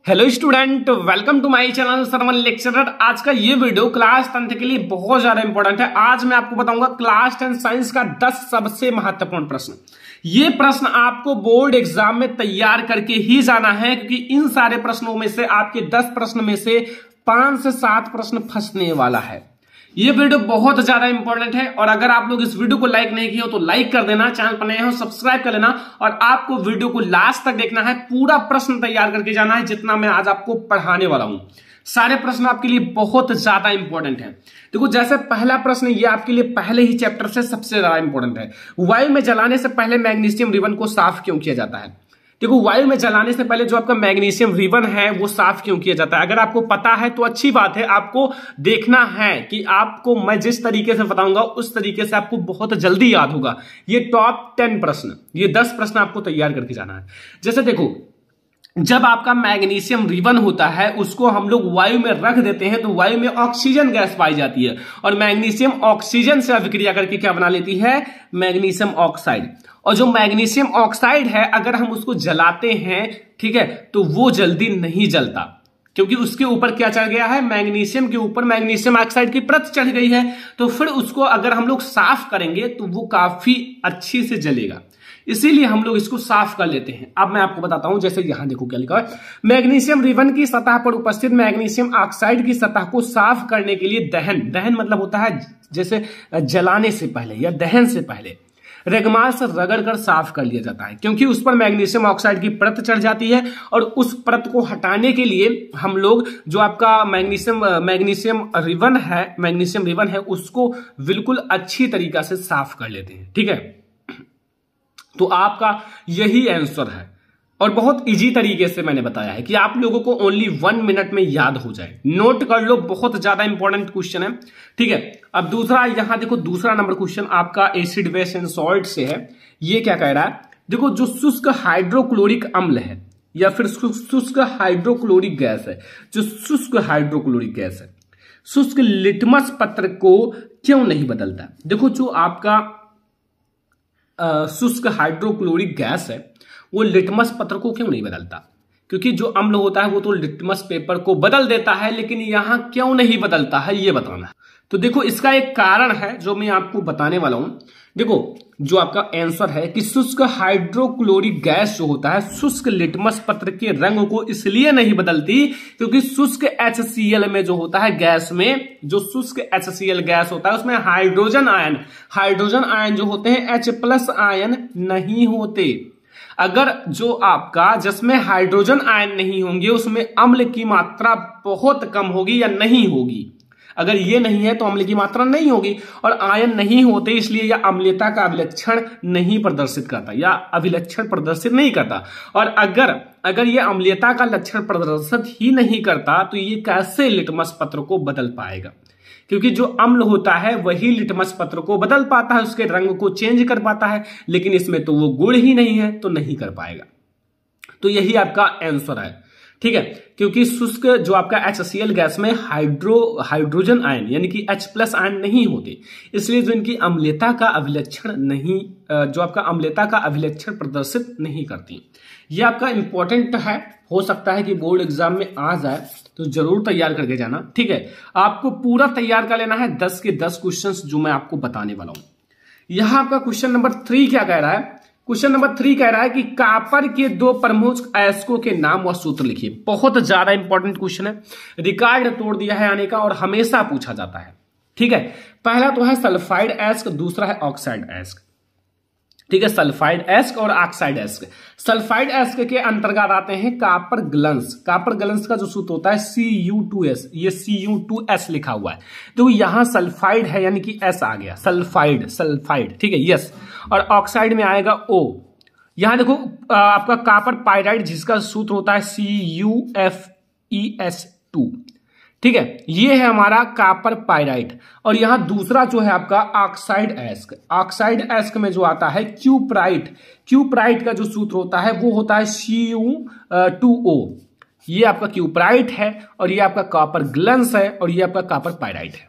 Hello student, welcome to my channel Sarwan lecturer. आज का ये वीडियो क्लास 10th के लिए बहुत ज्यादा इंपॉर्टेंट है। आज मैं आपको बताऊंगा क्लास 10 साइंस का 10 सबसे महत्वपूर्ण प्रश्न। ये प्रश्न आपको बोर्ड एग्जाम में तैयार करके ही जाना है, क्योंकि इन सारे प्रश्नों में से आपके 10 प्रश्न में से 5 से 7 प्रश्न फंसने वाला है। ये वीडियो बहुत ज्यादा इंपॉर्टेंट है और अगर आप लोग इस वीडियो को लाइक नहीं किए हो तो लाइक कर देना, चैनल पर नए हो सब्सक्राइब कर लेना और आपको वीडियो को लास्ट तक देखना है। पूरा प्रश्न तैयार करके जाना है जितना मैं आज आपको पढ़ाने वाला हूं। सारे प्रश्न आपके लिए बहुत ज्यादा इंपॉर्टेंट है। देखो, जैसे पहला प्रश्न ये आपके लिए पहले ही चैप्टर से सबसे ज्यादा इंपॉर्टेंट है। वायु में जलाने से पहले मैग्नीशियम रिबन को साफ क्यों किया जाता है? देखो, वायु में जलाने से पहले जो आपका मैग्नीशियम रिबन है वो साफ क्यों किया जाता है? अगर आपको पता है तो अच्छी बात है। आपको देखना है कि आपको मैं जिस तरीके से बताऊंगा उस तरीके से आपको बहुत जल्दी याद होगा। ये टॉप 10 प्रश्न, ये 10 प्रश्न आपको तैयार करके जाना है। जैसे देखो, जब आपका मैग्नीशियम रिबन होता है उसको हम लोग वायु में रख देते हैं तो वायु में ऑक्सीजन गैस पाई जाती है और मैग्नीशियम ऑक्सीजन से अभिक्रिया करके क्या बना लेती है? Magnesium oxide. और जो मैग्नीशियम ऑक्साइड है अगर हम उसको जलाते हैं, ठीक है, तो वो जल्दी नहीं जलता, क्योंकि उसके ऊपर क्या चढ़ गया है? मैग्नीशियम के ऊपर मैग्नीशियम ऑक्साइड की परत चढ़ गई है। तो फिर उसको अगर हम लोग साफ करेंगे तो वो काफी अच्छी से जलेगा, इसीलिए हम लोग इसको साफ कर लेते हैं। अब मैं आपको बताता हूं, जैसे यहां देखो क्या लिखा है। मैग्नीशियम रिबन की सतह पर उपस्थित मैग्नीशियम ऑक्साइड की सतह को साफ करने के लिए दहन मतलब होता है जैसे जलाने से पहले या दहन से पहले रेगमाल से रगड़कर साफ कर लिया जाता है, क्योंकि उस पर मैग्नीशियम ऑक्साइड की परत चढ़ जाती है और उस परत को हटाने के लिए हम लोग जो आपका मैग्नीशियम रिबन है उसको बिल्कुल अच्छी तरीका से साफ कर लेते हैं। ठीक है, तो आपका यही आंसर है और बहुत इजी तरीके से मैंने बताया है कि आप लोगों को ओनली 1 मिनट में याद हो जाए। नोट कर लो, बहुत ज्यादा इंपॉर्टेंट क्वेश्चन है। ठीक है, अब दूसरा यहां देखो, दूसरा नंबर क्वेश्चन आपका एसिड बेस एंड सॉल्ट से है। ये क्या कह रहा है? देखो, जो शुष्क हाइड्रोक्लोरिक अम्ल है या फिर शुष्क हाइड्रोक्लोरिक गैस है, जो शुष्क हाइड्रोक्लोरिक गैस है, शुष्क लिटमस पत्र को क्यों नहीं बदलता? देखो, जो आपका शुष्क हाइड्रोक्लोरिक गैस है वो लिटमस पत्र को क्यों नहीं बदलता? क्योंकि जो अम्ल होता है वो तो लिटमस पेपर को बदल देता है, लेकिन यहां क्यों नहीं बदलता है ये बताना है। तो देखो, इसका एक कारण है जो मैं आपको बताने वाला हूं। देखो, जो आपका आंसर है कि शुष्क हाइड्रोक्लोरिक गैस जो होता है शुष्क लिटमस पत्र के रंग को इसलिए नहीं बदलती क्योंकि शुष्क HCl में जो होता है गैस में, जो शुष्क HCl गैस होता है उसमें हाइड्रोजन आयन जो होते हैं H+ आयन नहीं होते। अगर जो आपका जिसमें हाइड्रोजन आयन नहीं होंगे उसमें अम्ल की मात्रा बहुत कम होगी या नहीं होगी। अगर ये नहीं है तो अम्ल की मात्रा नहीं होगी और आयन नहीं होते इसलिए यह अम्लता का अभिलक्षण नहीं प्रदर्शित करता या अभिलक्षण प्रदर्शित नहीं करता। और अगर यह अम्लता का लक्षण प्रदर्शित ही नहीं करता तो ये कैसे लिटमस पत्र को बदल पाएगा? क्योंकि जो अम्ल होता है वही लिटमस पत्र को बदल पाता है, उसके रंग को चेंज कर पाता है, लेकिन इसमें तो वो गुण ही नहीं है तो नहीं कर पाएगा। तो यही आपका आंसर है। ठीक है, क्योंकि शुष्क जो आपका HCl गैस में हाइड्रोजन आयन यानी कि H+ आयन नहीं होते, इसलिए जो इनकी अम्लता का अभिलक्षण नहीं, जो आपका अम्लता का अभिलक्षण प्रदर्शित नहीं करती। ये आपका इंपॉर्टेंट है, हो सकता है कि बोर्ड एग्जाम में आ जाए, तो जरूर तैयार करके जाना। ठीक है, आपको पूरा तैयार कर लेना है 10 के 10 क्वेश्चंस जो मैं आपको बताने वाला हूं। यहां आपका क्वेश्चन नंबर 3 क्या कह रहा है? क्वेश्चन नंबर 3 कह रहा है कि कॉपर के 2 प्रमुख अयस्कों के नाम व सूत्र लिखिए। बहुत ज्यादा इंपॉर्टेंट क्वेश्चन है, रिकॉर्ड तोड़ दिया है आने का और हमेशा पूछा जाता है। ठीक है, पहला तो है सल्फाइड एस्क, दूसरा है ऑक्साइड एस्क। ठीक है, सल्फाइड एस्क और ऑक्साइड एस्क। सल्फाइड एस्क के अंतर्गत आते हैं कॉपर ग्लन्स। कॉपर ग्लन्स का जो सूत्र होता है Cu2S, ये Cu2S लिखा हुआ है, तो यहां सल्फाइड है यानी कि S आ गया, सल्फाइड। ठीक है, यस। और ऑक्साइड में आएगा O। यहां देखो, आपका कॉपर पाइराइड जिसका सूत्र होता है CuFeS2। ठीक है, ये है हमारा कॉपर पाइराइट। और यहां दूसरा जो है आपका ऑक्साइड एस्क में जो आता है क्यूप्राइट का जो सूत्र होता है वो होता है Cu2O। ये आपका क्यूप्राइट है और ये आपका कॉपर ग्लन्स है और ये आपका कॉपर पाइराइट है।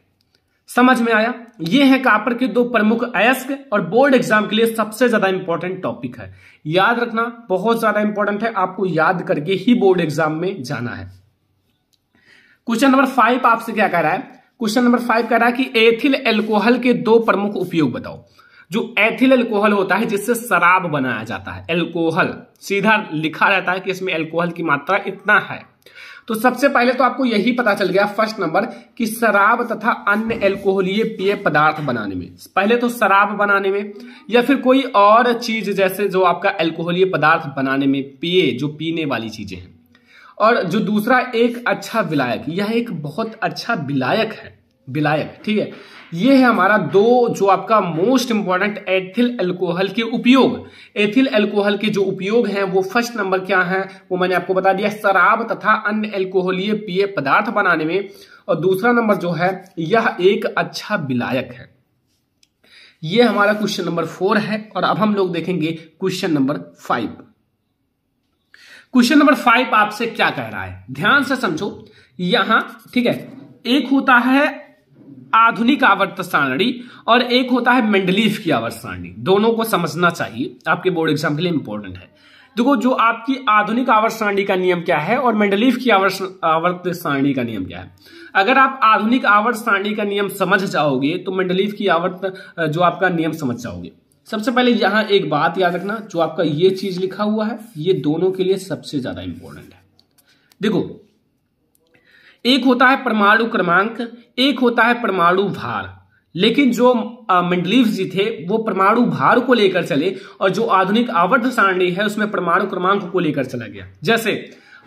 समझ में आया? ये है कॉपर के दो प्रमुख अयस्क और बोर्ड एग्जाम के लिए सबसे ज्यादा इंपॉर्टेंट टॉपिक है। याद रखना, बहुत ज्यादा इंपॉर्टेंट है, आपको याद करके ही बोर्ड एग्जाम में जाना है। क्वेश्चन नंबर 5 आपसे क्या कह रहा है? क्वेश्चन नंबर 5 कह रहा है कि एथिल अल्कोहल के दो प्रमुख उपयोग बताओ। जो एथिल अल्कोहल होता है जिससे शराब बनाया जाता है, अल्कोहल सीधा लिखा रहता है कि इसमें अल्कोहल की मात्रा इतना है। तो सबसे पहले तो आपको यही पता चल गया फर्स्ट नंबर कि शराब तथा अन्य अल्कोहलीय पेय पदार्थ बनाने में, पहले तो शराब बनाने में या फिर कोई और चीज जैसे जो आपका अल्कोहलीय पदार्थ बनाने में, पेय जो पीने वाली चीजें हैं। और जो दूसरा एक अच्छा विलायक, यह एक बहुत अच्छा विलायक है, विलायक, ठीक है। ये है हमारा दो जो आपका मोस्ट इंपॉर्टेंट एथिल अल्कोहल के उपयोग। एथिल अल्कोहल के जो उपयोग हैं वो फर्स्ट नंबर क्या है वो मैंने आपको बता दिया, शराब तथा अन्य अल्कोहलीय पेय पदार्थ बनाने में। और दूसरा नंबर जो है यह एक अच्छा विलायक है। ये हमारा क्वेश्चन नंबर 4 है। और अब हम लोग देखेंगे क्वेश्चन नंबर 5। क्वेश्चन नंबर 5 आपसे क्या कह रहा है, ध्यान से समझो यहां, ठीक है। एक होता है आधुनिक आवर्त सारणी और एक होता है मेंडलीफ की आवर्त सारणी। दोनों को समझना चाहिए, आपके बोर्ड एग्जाम के लिए इंपॉर्टेंट है। देखो, जो आपकी आधुनिक आवर्त सारणी का नियम क्या है और मेंडलीफ की आवर्त सारणी का नियम क्या है। अगर आप आधुनिक आवर्त सारणी का नियम समझ जाओगे तो मेंडलीफ की आवर्त जो आपका नियम समझ जाओगे। सबसे पहले यहां एक बात याद रखना, जो आपका ये चीज लिखा हुआ है ये दोनों के लिए सबसे ज्यादा इंपॉर्टेंट है। देखो, एक होता है परमाणु क्रमांक, एक होता है परमाणु भार। लेकिन जो मेंडलीफ जी थे वो परमाणु भार को लेकर चले और जो आधुनिक आवर्त सारणी है उसमें परमाणु क्रमांक को लेकर चला गया। जैसे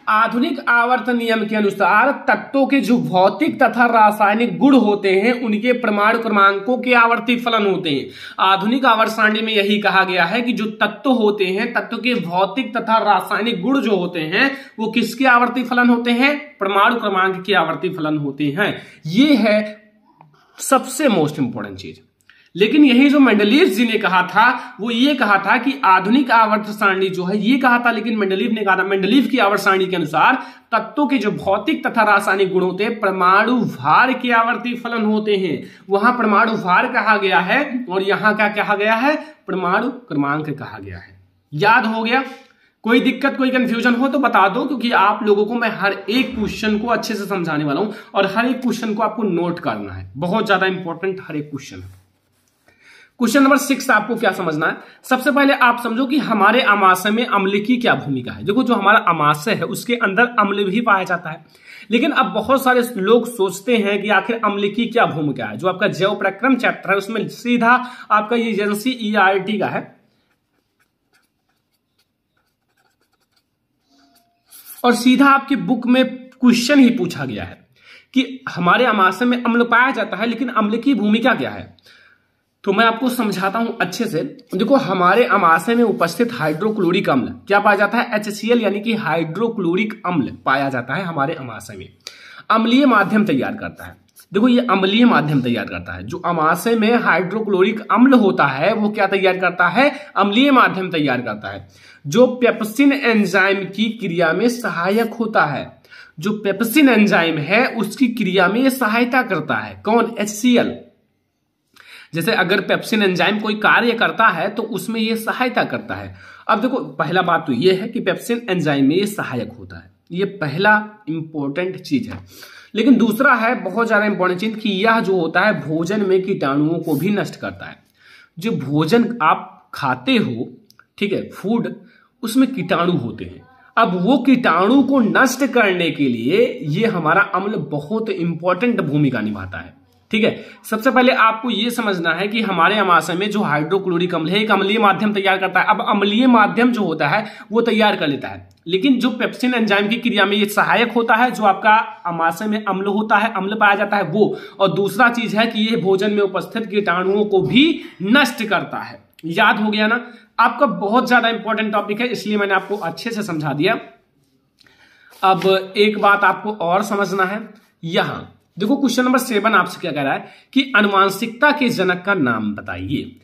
आधुनिक आवर्त नियम के अनुसार तत्वों के जो भौतिक तथा रासायनिक गुण होते हैं उनके परमाणु क्रमांकों के आवर्ती फलन होते हैं। आधुनिक आवर्त सारणी में यही कहा गया है कि जो तत्व होते हैं, तत्व के भौतिक तथा रासायनिक गुण जो होते हैं वो किसके आवर्ती फलन होते हैं? परमाणु क्रमांक के आवर्ती फलन होते हैं। ये है सबसे मोस्ट इंपॉर्टेंट चीज। लेकिन यही जो मेंडलीफ जी ने कहा था वो ये कहा था कि आधुनिक आवर्त सारणी जो है, ये कहा था, लेकिन मेंडलीफ ने कहा था मेंडलीफ की आवर्त सारणी के अनुसार तत्वों के जो भौतिक तथा रासायनिक गुण होते हैं परमाणु भार के आवर्ती फलन होते हैं। वहां परमाणु भार कहा गया है और यहां क्या कहा गया है? परमाणु क्रमांक कहा गया है। याद हो गया? कोई दिक्कत, कोई कंफ्यूजन हो तो बता दो, क्योंकि आप लोगों को मैं हर एक क्वेश्चन को अच्छे से समझाने वाला हूं और हर एक क्वेश्चन को आपको नोट करना है। बहुत ज्यादा इंपॉर्टेंट हर एक क्वेश्चन है। क्वेश्चन नंबर 6 आपको क्या समझना है? सबसे पहले आप समझो कि हमारे अमाशय में अम्ल की क्या भूमिका है। देखो, जो हमारा अमाशय है उसके अंदर अम्ल भी पाया जाता है। लेकिन अब बहुत सारे लोग सोचते हैं कि आखिर अम्ल की क्या भूमिका है। जो आपका जैव प्रक्रम चैप्टर है उसमें सीधा आपका ये एजेंसी ERT का है और सीधा आपकी बुक में क्वेश्चन ही पूछा गया है कि हमारे अमाशय में अम्ल पाया जाता है, लेकिन अम्ल की भूमिका क्या है। तो मैं आपको समझाता हूं अच्छे से। देखो, हमारे अमाशय में उपस्थित हाइड्रोक्लोरिक अम्ल क्या पाया जाता है? HCl यानी कि हाइड्रोक्लोरिक अम्ल पाया जाता है हमारे अमाशय में। अम्लीय माध्यम तैयार करता है। देखो, ये अम्लीय माध्यम तैयार करता है। जो अमाशय में हाइड्रोक्लोरिक अम्ल होता है वो क्या तैयार करता है? अम्लीय माध्यम तैयार करता है, जो पेप्सिन एंजाइम की क्रिया में सहायक होता है। जो पेप्सिन एंजाइम है उसकी क्रिया में सहायता करता है। कौन? HCl। जैसे अगर पेप्सिन एंजाइम कोई कार्य करता है तो उसमें यह सहायता करता है। अब देखो, पहला बात तो यह है कि पेप्सिन एंजाइम में ये सहायक होता है, ये पहला इंपॉर्टेंट चीज है। लेकिन दूसरा है बहुत ज्यादा इंपॉर्टेंट चीज कि यह जो होता है भोजन में कीटाणुओं को भी नष्ट करता है। जो भोजन आप खाते हो, ठीक है, फूड, उसमें कीटाणु होते हैं। अब वो कीटाणु को नष्ट करने के लिए ये हमारा अम्ल बहुत इंपॉर्टेंट भूमिका निभाता है। ठीक है, सबसे पहले आपको यह समझना है कि हमारे अमाशय में जो हाइड्रोक्लोरिक अम्ल है एक अम्लीय माध्यम तैयार करता है। अब अम्लीय माध्यम जो होता है वो तैयार कर लेता है, लेकिन जो पेप्सिन एंजाइम की क्रिया में ये सहायक होता है, जो आपका अमाशय में अम्ल होता है, अम्ल पाया जाता है वो। और दूसरा चीज है कि ये भोजन में उपस्थित कीटाणुओं को भी नष्ट करता है। याद हो गया ना? आपका बहुत ज्यादा इंपॉर्टेंट टॉपिक है, इसलिए मैंने आपको अच्छे से समझा दिया। अब एक बात आपको और समझना है। यहां देखो, क्वेश्चन नंबर 7 आपसे क्या कह रहा है कि अनुवांशिकता के जनक का नाम बताइए।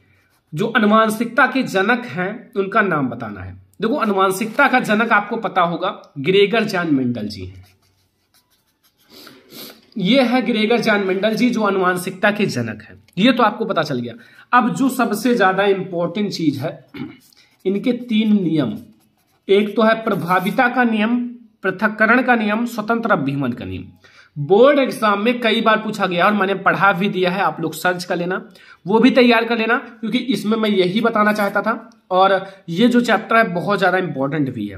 जो अनुवांशिकता के जनक हैं उनका नाम बताना है। देखो, अनुवांशिकता का जनक आपको पता होगा, ग्रेगर जॉन मेंडल जी हैं। ये है ग्रेगर जॉन मेंडल जी, जो आनुवांशिकता के जनक है। ये तो आपको पता चल गया। अब जो सबसे ज्यादा इंपॉर्टेंट चीज है, इनके 3 नियम, एक तो है प्रभाविता का नियम, पृथक्करण का नियम, स्वतंत्र अभिमन का नियम। बोर्ड एग्जाम में कई बार पूछा गया और मैंने पढ़ा भी दिया है, आप लोग सर्च कर लेना, वो भी तैयार कर लेना, क्योंकि इसमें मैं यही बताना चाहता था और ये जो चैप्टर है बहुत ज्यादा इंपॉर्टेंट भी है।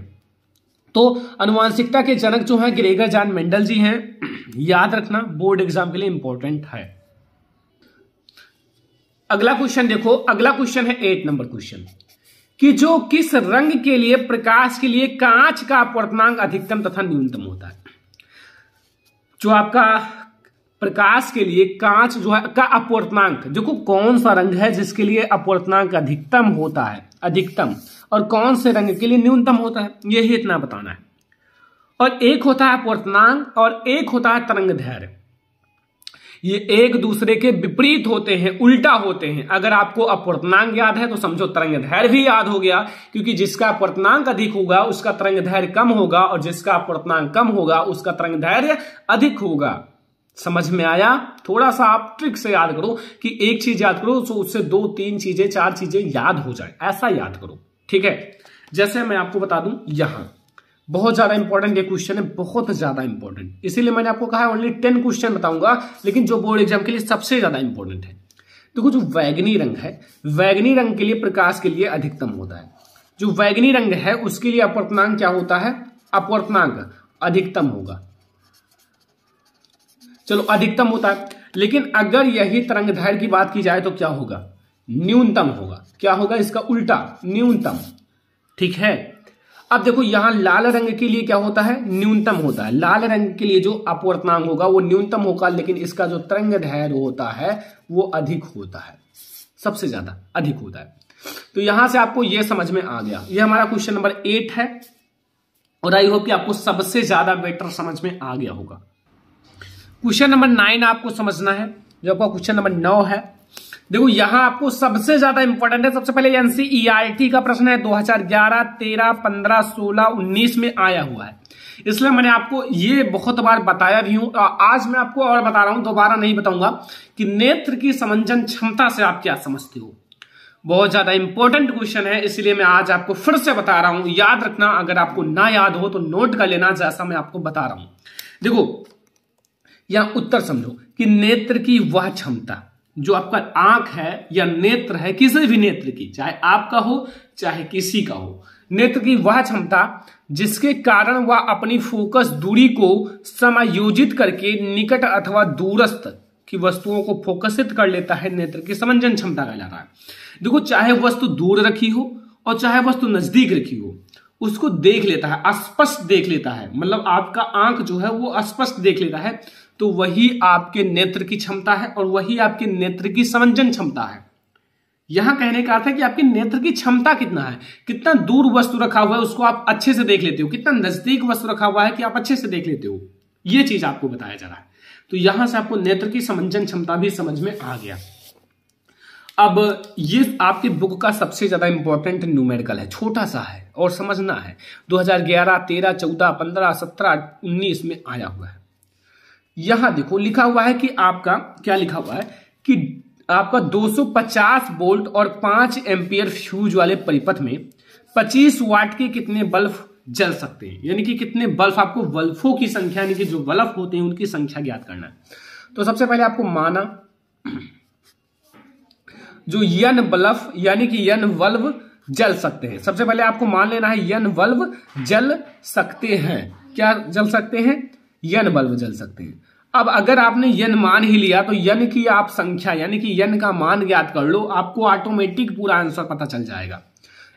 तो आनुवांशिकता के जनक जो है ग्रेगर जॉन मेंडल जी हैं, याद रखना, बोर्ड एग्जाम के लिए इंपॉर्टेंट है। अगला क्वेश्चन देखो, अगला क्वेश्चन है 8 नंबर क्वेश्चन, कि जो किस रंग के लिए प्रकाश के लिए कांच का अपवर्तनांक अधिकतम तथा न्यूनतम होता है। जो आपका प्रकाश के लिए कांच जो है का अपवर्तनांक, देखो कौन सा रंग है जिसके लिए अपवर्तनांक अधिकतम होता है, अधिकतम, और कौन से रंग के लिए न्यूनतम होता है, यही इतना बताना है। और एक होता है अपवर्तनांक और एक होता है तरंगदैर्घ्य। ये एक दूसरे के विपरीत होते हैं, उल्टा होते हैं। अगर आपको अपवर्तनांक याद है तो समझो तरंगदैर्घ्य भी याद हो गया, क्योंकि जिसका अपवर्तनांक अधिक होगा उसका तरंगदैर्घ्य कम होगा, और जिसका अपवर्तनांक कम होगा उसका तरंगदैर्घ्य अधिक होगा। समझ में आया? थोड़ा सा आप ट्रिक से याद करो कि एक चीज याद करो तो उससे 2, 3 चीजें, 4 चीजें याद हो जाए, ऐसा याद करो, ठीक है। जैसे मैं आपको बता दूं, यहां बहुत ज्यादा इंपॉर्टेंट ये क्वेश्चन है, बहुत ज्यादा इंपॉर्टेंट, इसीलिए मैंने आपको कहा है ओनली 10 क्वेश्चन बताऊंगा, लेकिन जो बोर्ड एग्जाम के लिए सबसे ज्यादा इंपॉर्टेंट है। देखो जो वैगनी रंग है, वैगनी रंग के लिए प्रकाश के लिए अधिकतम होता है। जो वैगनी रंग है उसके लिए अपवर्तनांक क्या होता है, अपवर्तनांक अधिकतम होगा, चलो अधिकतम होता है। लेकिन अगर यही तरंगदैर्घ्य की बात की जाए तो क्या होगा, न्यूनतम होगा। क्या होगा, इसका उल्टा, न्यूनतम, ठीक है। अब देखो यहां लाल रंग के लिए क्या होता है, न्यूनतम होता है। लाल रंग के लिए जो अपवर्तनांक होगा वो न्यूनतम होगा, लेकिन इसका जो तरंगदैर्घ्य होता है वो अधिक होता है, सबसे ज्यादा अधिक होता है। तो यहां से आपको यह समझ में आ गया। ये हमारा क्वेश्चन नंबर 8 है और आई होप कि आपको सबसे ज्यादा बेटर समझ में आ गया होगा। क्वेश्चन नंबर 9 आपको समझना है, जो आपका क्वेश्चन नंबर 9 है। देखो यहां आपको सबसे ज्यादा इंपॉर्टेंट है, सबसे पहले एनसीईआरटी का प्रश्न है, 2011, 13, 15, 16, 19 में आया हुआ है, इसलिए मैंने आपको ये बहुत बार बताया भी हूं। आज मैं आपको और बता रहा हूं, दोबारा नहीं बताऊंगा, कि नेत्र की समंजन क्षमता से आप क्या समझते हो। बहुत ज्यादा इंपॉर्टेंट क्वेश्चन है, इसलिए मैं आज आपको फिर से बता रहा हूं, याद रखना। अगर आपको ना याद हो तो नोट कर लेना, जैसा मैं आपको बता रहा हूं। देखो यहां उत्तर समझो कि नेत्र की वह क्षमता, जो आपका आंख है या नेत्र है, किसी भी नेत्र की, चाहे आपका हो चाहे किसी का हो, नेत्र की वह क्षमता जिसके कारण वह अपनी फोकस दूरी को समायोजित करके निकट अथवा दूरस्थ की वस्तुओं को फोकसित कर लेता है, नेत्र की समंजन क्षमता कहलाता है। देखो चाहे वस्तु दूर रखी हो और चाहे वस्तु नजदीक रखी हो, उसको देख लेता है, स्पष्ट देख लेता है, मतलब आपका आंख जो है वो स्पष्ट देख लेता है। तो वही आपके नेत्र की क्षमता है और वही आपके नेत्र की समंजन क्षमता है। यहां कहने का अर्थ है कि आपके नेत्र की क्षमता कितना है, कितना दूर वस्तु रखा हुआ है उसको आप अच्छे से देख लेते हो, कितना नजदीक वस्तु रखा हुआ है कि आप अच्छे से देख लेते हो, ये चीज आपको बताया जा रहा है। तो यहां से आपको नेत्र की समंजन क्षमता भी समझ में आ गया। अब ये आपकी बुक का सबसे ज्यादा इंपॉर्टेंट न्यूमेरिकल है, छोटा सा है और समझना है। 2011, 13, 14, 15, 17, 19 में आया हुआ है। यहां देखो लिखा हुआ है कि आपका क्या लिखा हुआ है कि आपका 250 वोल्ट और 5 एम्पियर फ्यूज वाले परिपथ में 25 वाट के कितने बल्ब जल सकते हैं, यानी कि कितने बल्ब, आपको बल्बों की संख्या, यानी कि जो बल्ब होते हैं उनकी संख्या ज्ञात करना है। तो सबसे पहले आपको माना जो n बल्ब, यानी कि n बल्ब जल सकते हैं, सबसे पहले आपको मान लेना है n बल्ब जल सकते हैं। क्या जल सकते हैं, n बल्ब जल सकते हैं। अब अगर आपने n मान ही लिया तो n की आप संख्या, यानी कि n का मान ज्ञात कर लो, आपको ऑटोमेटिक पूरा आंसर पता चल जाएगा।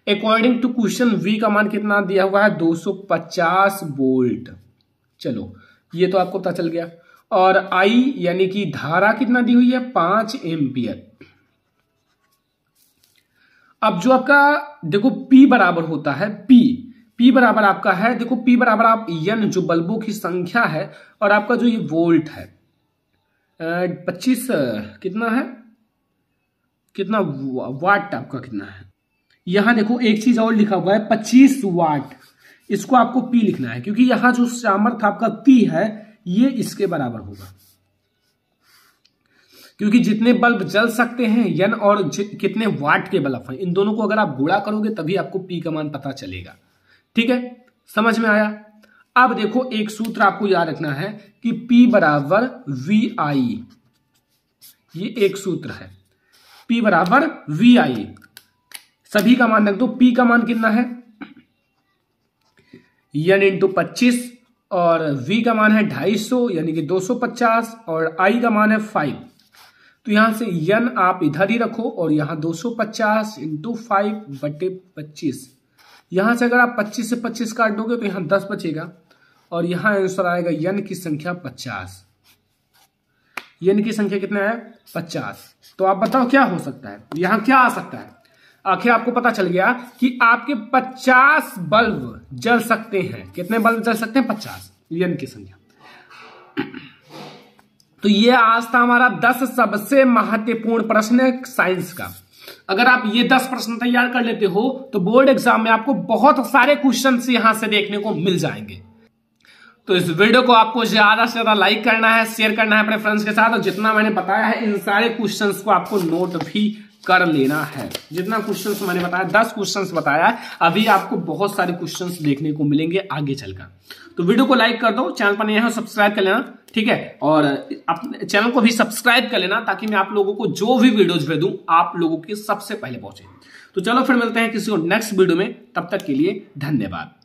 अकॉर्डिंग टू क्वेश्चन v का मान कितना दिया हुआ है, 250 वोल्ट। चलो ये तो आपको पता चल गया। और I यानी कि धारा कितना दी हुई है, 5 एम्पियर। अब जो आपका देखो P बराबर होता है, P बराबर आपका है, देखो P बराबर आप n जो बल्बों की संख्या है और आपका जो ये वोल्ट है 25 कितना है, कितना वाट आपका कितना है। यहां देखो एक चीज और लिखा हुआ है 25 वाट, इसको आपको P लिखना है, क्योंकि यहां जो सामर्थ्य आपका P है ये इसके बराबर होगा, क्योंकि जितने बल्ब जल सकते हैं यन और कितने वाट के बल्ब हैं, इन दोनों को अगर आप गुणा करोगे तभी आपको पी का मान पता चलेगा। ठीक है, समझ में आया। अब देखो एक सूत्र आपको याद रखना है कि P बराबर VI, ये एक सूत्र है, P बराबर VI। सभी का मान रख दो। P का मान कितना है n इंटू 25 और V का मान है 250 यानी कि 250 और I का मान है 5। तो यहां से n आप इधर ही रखो और यहां 250 इंटू 5/25। यहां से अगर आप 25 से 25 काट दोगे तो यहां 10 बचेगा और यहां आंसर आएगा n की संख्या 50। n की संख्या कितना है 50। तो आप बताओ क्या हो सकता है, यहां क्या आ सकता है। आखिर आपको पता चल गया कि आपके 50 बल्ब जल सकते हैं। कितने बल्ब जल सकते हैं 50, n की संख्या। तो ये आज था हमारा 10 सबसे महत्वपूर्ण प्रश्न साइंस का। अगर आप ये 10 प्रश्न तैयार कर लेते हो तो बोर्ड एग्जाम में आपको बहुत सारे क्वेश्चंस यहां से देखने को मिल जाएंगे। तो इस वीडियो को आपको ज्यादा से ज्यादा लाइक करना है, शेयर करना है अपने फ्रेंड्स के साथ, और जितना मैंने बताया है इन सारे क्वेश्चंस को आपको नोट भी कर लेना है। जितना क्वेश्चंस मैंने बताया 10 क्वेश्चंस बताया है, अभी आपको बहुत सारे क्वेश्चंस देखने को मिलेंगे आगे चलकर। तो वीडियो को लाइक कर दो, चैनल पर नए हो सब्सक्राइब कर लेना, ठीक है, और अपने चैनल को भी सब्सक्राइब कर लेना ताकि मैं आप लोगों को जो भी वीडियोज भेजूं आप लोगों के सबसे पहले पहुंचे। तो चलो फिर मिलते हैं किसी और नेक्स्ट वीडियो में, तब तक के लिए धन्यवाद।